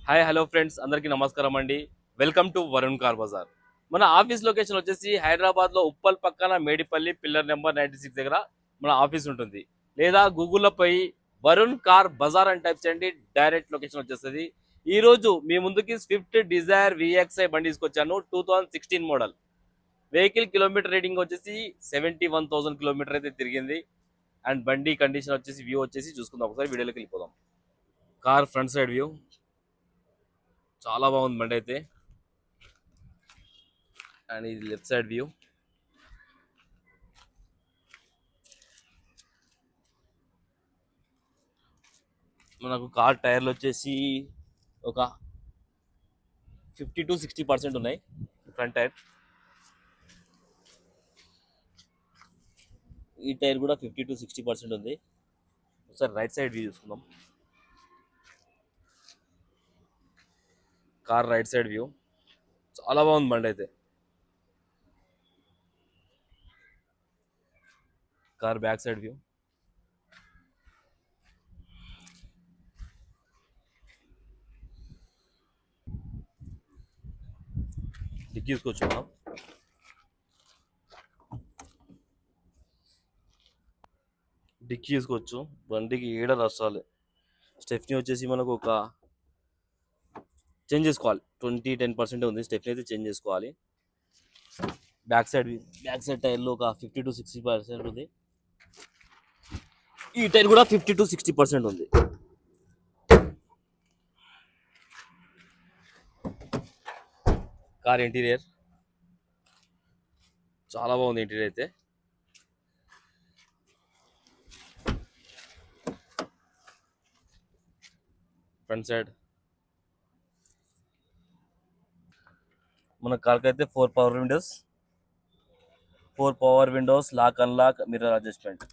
Hi hello friends అందరికీ నమస్కారం అండి. Welcome to Varun car Bazaar. మన ఆఫీస్ లొకేషన్ వచ్చేసి హైదరాబాద్లో ఉప్పల్ పక్కన మేడిపల్లి పిల్లర్ నెంబర్ 96 దగ్గర మన ఆఫీస్ ఉంటుంది. లేదా గూగుల్లో పోయి వరుణ్ కార్ బజార్ అని టైప్ చేయండి, డైరెక్ట్ లొకేషన్ వచ్చేస్తుంది. ఈ రోజు మీ ముందుకి స్విఫ్ట్ డిజైర్ విఎక్స్ఐ బండి తీసుకొచ్చాను. 2016 మోడల్. వెహికల్ కిలోమీటర్ రీడింగ్ వచ్చేసి 71,000 కిలోమీటర్ అయితే తిరిగింది. అండ్ బండి కండిషన్ వచ్చేసి వ్యూ వచ్చేసి చూసుకుందాం. ఒకసారి వీడియోలోకి వెళ్ళిపోదాం. కార్ ఫ్రంట్ సైడ్ వ్యూ చాలా బాగుంది బండి అయితే. అండ్ ఇది లెఫ్ట్ సైడ్ వ్యూ. మనకు కార్ టైర్లు వచ్చేసి ఒక 50 to 60% ఉన్నాయి. ఫ్రంట్ టైర్, ఈ టైర్ కూడా 50 to 60% ఉంది. ఒకసారి రైట్ సైడ్ వ్యూ చూసుకుందాం. కార్ రైట్ సైడ్ వ్యూ చాలా బాగుంది బండి అయితే. Car back side view. Dickey చూసుకోవచ్చు మనం. డిక్కీ చూసుకోవచ్చు. బండికి ఏడ రసాలు. స్టెఫ్నీ వచ్చేసి మనకు ఒక చేంజ్ చేసుకోవాలి. 10% ఉంది. స్టెఫ్నీ అయితే చేంజ్ చేసుకోవాలి. బ్యాక్ సైడ్ టైర్లో ఒక 50 to 60% ఉంది. ఈ టైర్ కూడా 50 to 60% ఉంది. కార్ ఇంటీరియర్ చాలా బాగుంది. ఇంటీరియర్ అయితే ఫ్రంట్ సైడ్ మన కార్కి అయితే 4 power windows, lock unlock, mirror adjustment.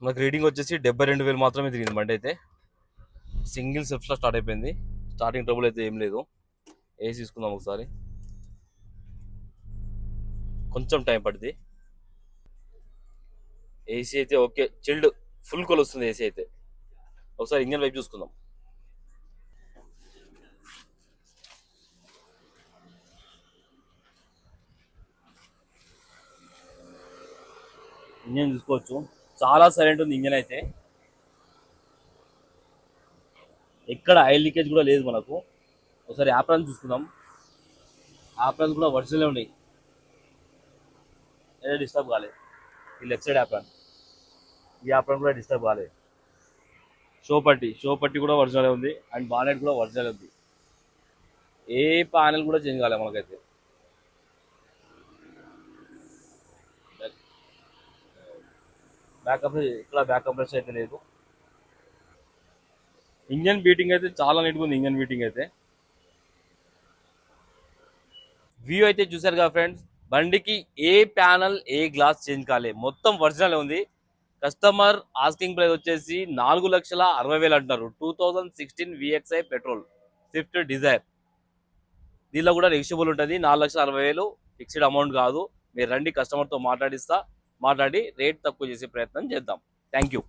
మనకు రీడింగ్ వచ్చేసి 72,000 మాత్రమే తిరిగింది బండి అయితే. సింగిల్ సెల్ఫ్లో స్టార్ట్ అయిపోయింది. స్టార్టింగ్ ట్రబుల్ అయితే ఏం లేదు. ఏసీ తీసుకుందాం ఒకసారి. కొంచెం టైం పడుతుంది. ఏసీ అయితే ఓకే, చిల్డ్, ఫుల్ కూల్ వస్తుంది ఏసీ అయితే. ఒకసారి ఇంజన్ వైపు చూసుకుందాం. ఇంజన్ చూసుకోవచ్చు, చాలా సైలెంట్ ఉంది ఇంజన్ అయితే. ఎక్కడ ఆయిల్ లీకేజ్ కూడా లేదు మనకు. ఒకసారి యాప్రాన్స్ చూసుకుందాం. యాప్రాన్స్ కూడా ఒరిజినల్ ఉన్నాయి, ఏదో డిస్టర్బ్ కాలేదు. ఈ లెఫ్ట్ సైడ్ యాప్రాన్, ఈ యాప్రాన్ కూడా డిస్టర్బ్ కాలేదు. షో పట్టి కూడా ఒరిజినల్ ఉంది. అండ్ బానెట్ కూడా ఒరిజినల్ ఉంది. ఏ ప్యానెల్ కూడా చేంజ్ కాలేదు మనకైతే. బ్యాకప్ అయితే లేదు. ఇంజన్ బీటింగ్ అయితే చాలా నీట్గా ఉంది. ఇంజన్ బీటింగ్ అయితే వ్యూ అయితే చూసారు కదా ఫ్రెండ్స్. బండికి ఏ ప్యానల్ ఏ గ్లాస్ చేంజ్ కాలే, మొత్తం ఒరిజినల్ ఉంది. కస్టమర్ ఆస్కింగ్ ప్రైస్ వచ్చేసి 4,60,000 అంటున్నారు. 2016 విఎక్స్ఐ పెట్రోల్ స్విఫ్ట్ డిజైర్. దీనిలో కూడా నెగిషియబుల్ ఉంటుంది. 4,60,000 ఫిక్స్డ్ అమౌంట్ కాదు. మీరు రండి, కస్టమర్తో మాట్లాడి రేట్ తక్కువ చేసే ప్రయత్నం చేద్దాం. Thank you.